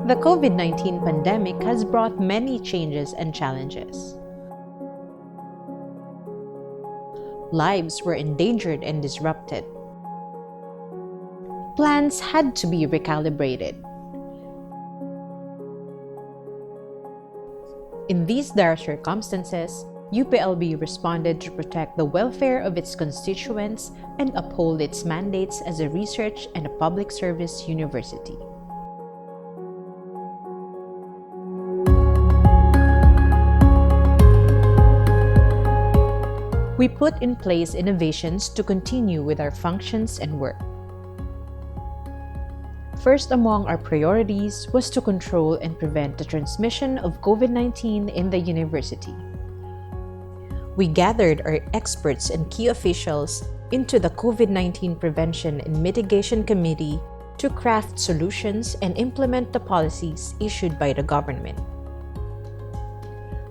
The COVID-19 pandemic has brought many changes and challenges. Lives were endangered and disrupted. Plans had to be recalibrated. In these dire circumstances, UPLB responded to protect the welfare of its constituents and uphold its mandates as a research and a public service university. We put in place innovations to continue with our functions and work. First among our priorities was to control and prevent the transmission of COVID-19 in the university. We gathered our experts and key officials into the COVID-19 Prevention and Mitigation Committee to craft solutions and implement the policies issued by the government.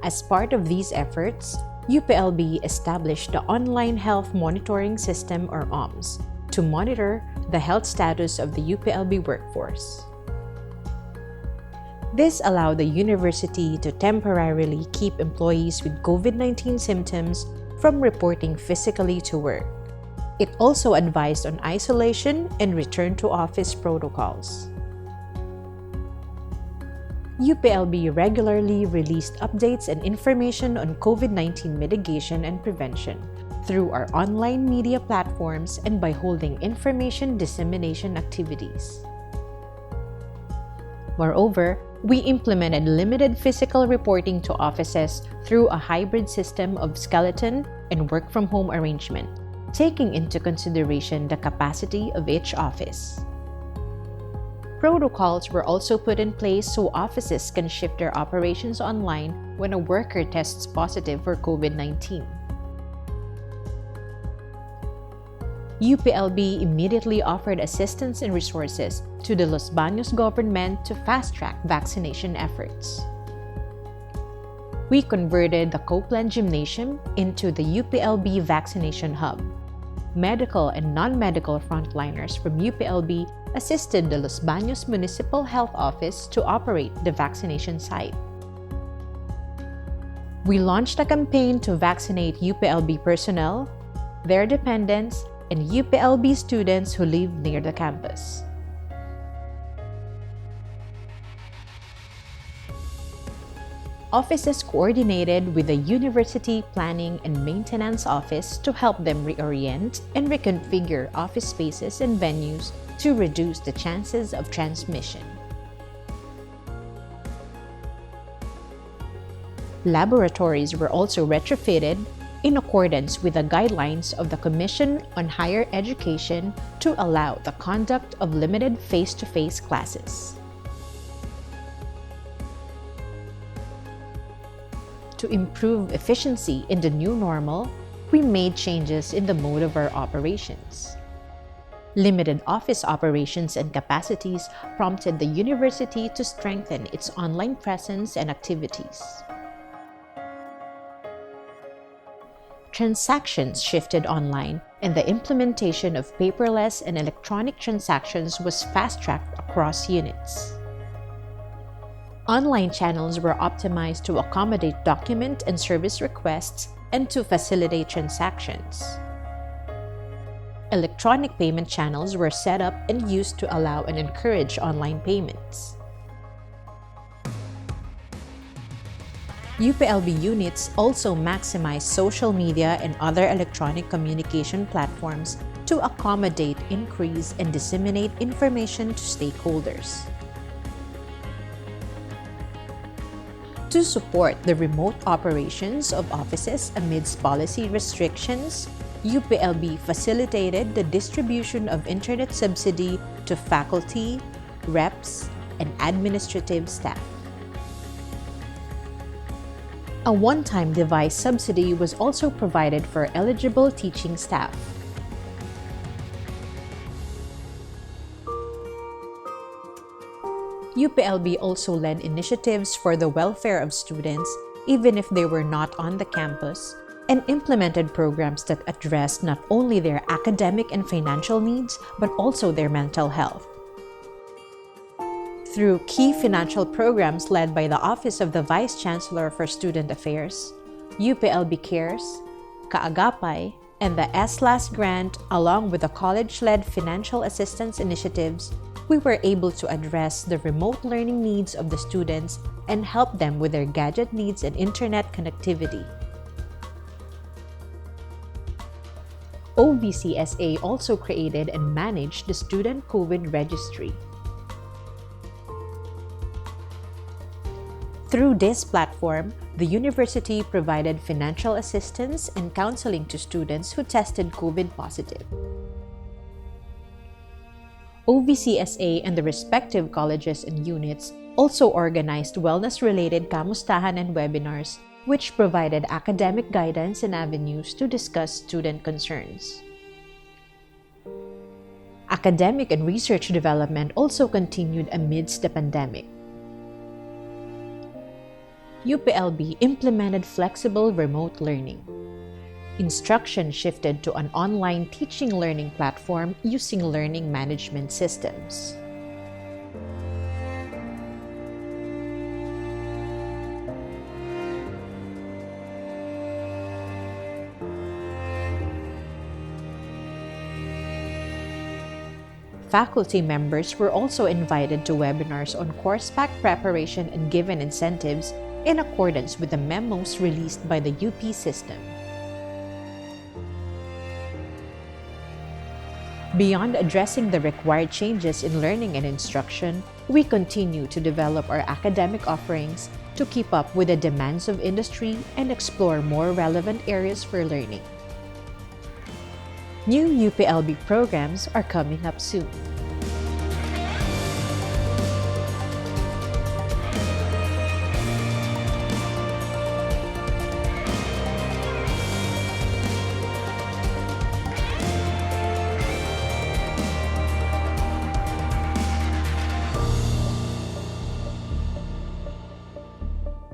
As part of these efforts, UPLB established the Online Health Monitoring System or OMS to monitor the health status of the UPLB workforce. This allowed the university to temporarily keep employees with COVID-19 symptoms from reporting physically to work. It also advised on isolation and return to office protocols. UPLB regularly released updates and information on COVID-19 mitigation and prevention through our online media platforms and by holding information dissemination activities. Moreover, we implemented limited physical reporting to offices through a hybrid system of skeleton and work-from-home arrangement, taking into consideration the capacity of each office. Protocols were also put in place so offices can shift their operations online when a worker tests positive for COVID-19. UPLB immediately offered assistance and resources to the Los Baños government to fast-track vaccination efforts. We converted the Copeland Gymnasium into the UPLB Vaccination Hub. Medical and non-medical frontliners from UPLB assisted the Los Baños Municipal Health Office to operate the vaccination site. We launched a campaign to vaccinate UPLB personnel, their dependents, and UPLB students who live near the campus. Offices coordinated with the University Planning and Maintenance Office to help them reorient and reconfigure office spaces and venues to reduce the chances of transmission. Laboratories were also retrofitted in accordance with the guidelines of the Commission on Higher Education to allow the conduct of limited face-to-face classes. To improve efficiency in the new normal, we made changes in the mode of our operations. Limited office operations and capacities prompted the university to strengthen its online presence and activities. Transactions shifted online, and the implementation of paperless and electronic transactions was fast-tracked across units. Online channels were optimized to accommodate document and service requests and to facilitate transactions. Electronic payment channels were set up and used to allow and encourage online payments. UPLB units also maximize social media and other electronic communication platforms to accommodate, increase, and disseminate information to stakeholders. To support the remote operations of offices amidst policy restrictions, UPLB facilitated the distribution of internet subsidy to faculty, reps, and administrative staff. A one-time device subsidy was also provided for eligible teaching staff. UPLB also led initiatives for the welfare of students, even if they were not on the campus, and implemented programs that addressed not only their academic and financial needs, but also their mental health. Through key financial programs led by the Office of the Vice Chancellor for Student Affairs, UPLB Cares, Kaagapay, and the SLAS grant, along with the college-led financial assistance initiatives, we were able to address the remote learning needs of the students and help them with their gadget needs and internet connectivity. OVCSA also created and managed the Student COVID Registry. Through this platform, the university provided financial assistance and counseling to students who tested COVID positive. OVCSA and the respective colleges and units also organized wellness-related kamustahan and webinars, which provided academic guidance and avenues to discuss student concerns. Academic and research development also continued amidst the pandemic. UPLB implemented flexible remote learning. Instruction shifted to an online teaching learning platform using learning management systems. Faculty members were also invited to webinars on course pack preparation and given incentives in accordance with the memos released by the UP system. Beyond addressing the required changes in learning and instruction, we continue to develop our academic offerings to keep up with the demands of industry and explore more relevant areas for learning. New UPLB programs are coming up soon.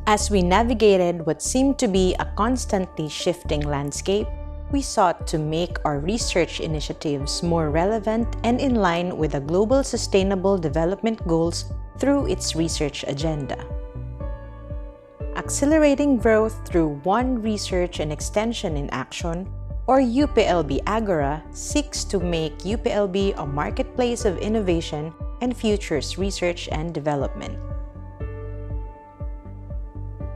As we navigated what seemed to be a constantly shifting landscape, we sought to make our research initiatives more relevant and in line with the Global Sustainable Development Goals through its research agenda. Accelerating growth through One Research and Extension in Action, or UPLB Agora, seeks to make UPLB a marketplace of innovation and futures research and development.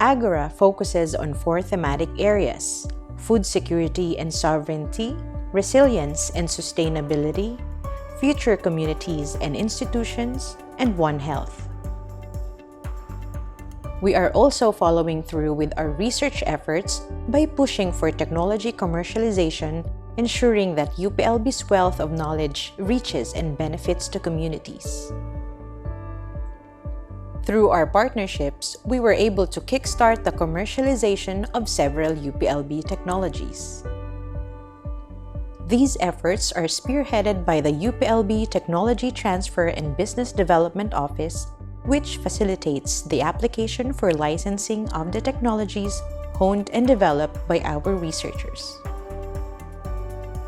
Agora focuses on 4 thematic areas: food security and sovereignty, resilience and sustainability, future communities and institutions, and One Health. We are also following through with our research efforts by pushing for technology commercialization, ensuring that UPLB's wealth of knowledge reaches and benefits to communities. Through our partnerships, we were able to kickstart the commercialization of several UPLB technologies. These efforts are spearheaded by the UPLB Technology Transfer and Business Development Office, which facilitates the application for licensing of the technologies honed and developed by our researchers.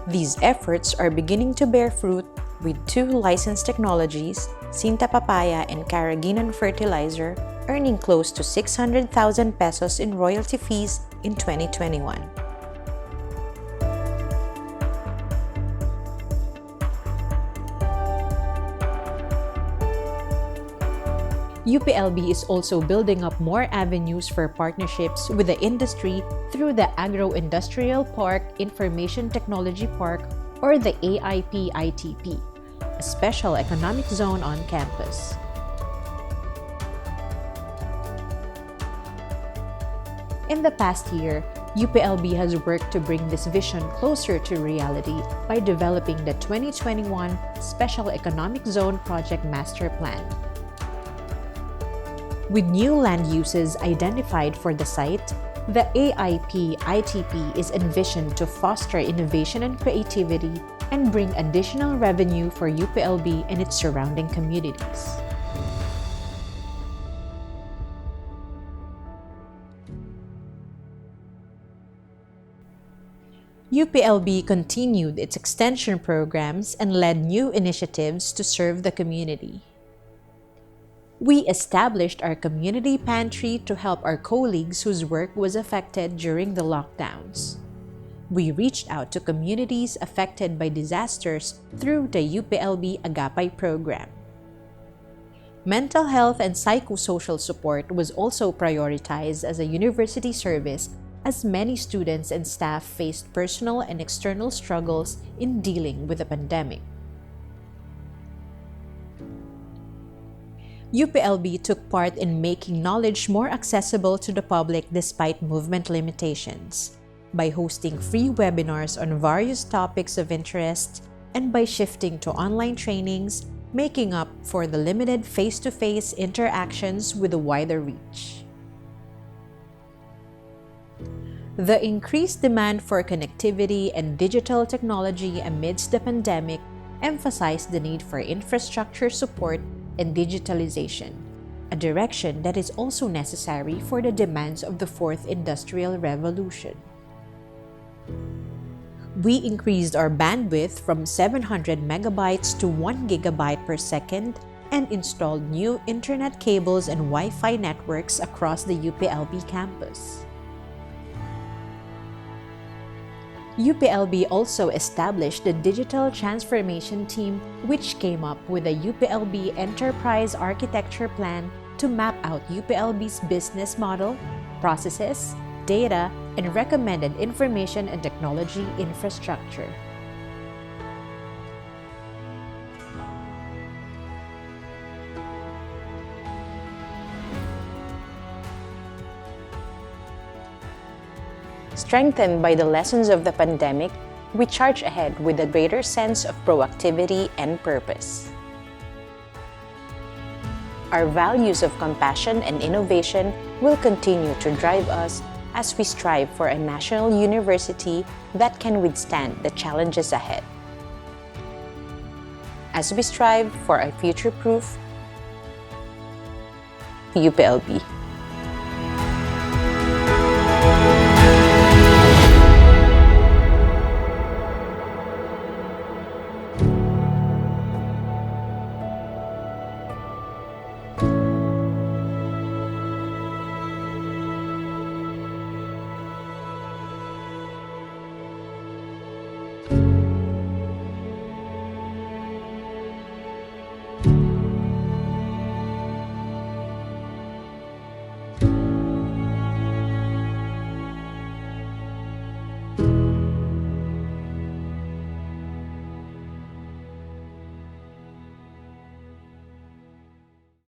These efforts are beginning to bear fruit with 2 licensed technologies, Sinta Papaya and Caraginan Fertilizer, earning close to 600,000 pesos in royalty fees in 2021. UPLB is also building up more avenues for partnerships with the industry through the Agro-Industrial Park Information Technology Park, or the AIP-ITP, a special economic zone on campus. In the past year, UPLB has worked to bring this vision closer to reality by developing the 2021 Special Economic Zone Project Master Plan. With new land uses identified for the site, the AIP-ITP is envisioned to foster innovation and creativity and bring additional revenue for UPLB and its surrounding communities. UPLB continued its extension programs and led new initiatives to serve the community. We established our community pantry to help our colleagues whose work was affected during the lockdowns. We reached out to communities affected by disasters through the UPLB Agapay program. Mental health and psychosocial support was also prioritized as a university service, as many students and staff faced personal and external struggles in dealing with the pandemic. UPLB took part in making knowledge more accessible to the public despite movement limitations, by hosting free webinars on various topics of interest, and by shifting to online trainings, making up for the limited face-to-face interactions with a wider reach. The increased demand for connectivity and digital technology amidst the pandemic emphasized the need for infrastructure support and digitalization, a direction that is also necessary for the demands of the Fourth Industrial Revolution. We increased our bandwidth from 700 megabytes to 1 gigabyte per second and installed new internet cables and Wi-Fi networks across the UPLB campus. UPLB also established the Digital Transformation Team, which came up with a UPLB Enterprise Architecture Plan to map out UPLB's business model, processes, data, and recommended information and technology infrastructure. Strengthened by the lessons of the pandemic, we charge ahead with a greater sense of proactivity and purpose. Our values of compassion and innovation will continue to drive us as we strive for a national university that can withstand the challenges ahead. As we strive for a future-proof UPLB.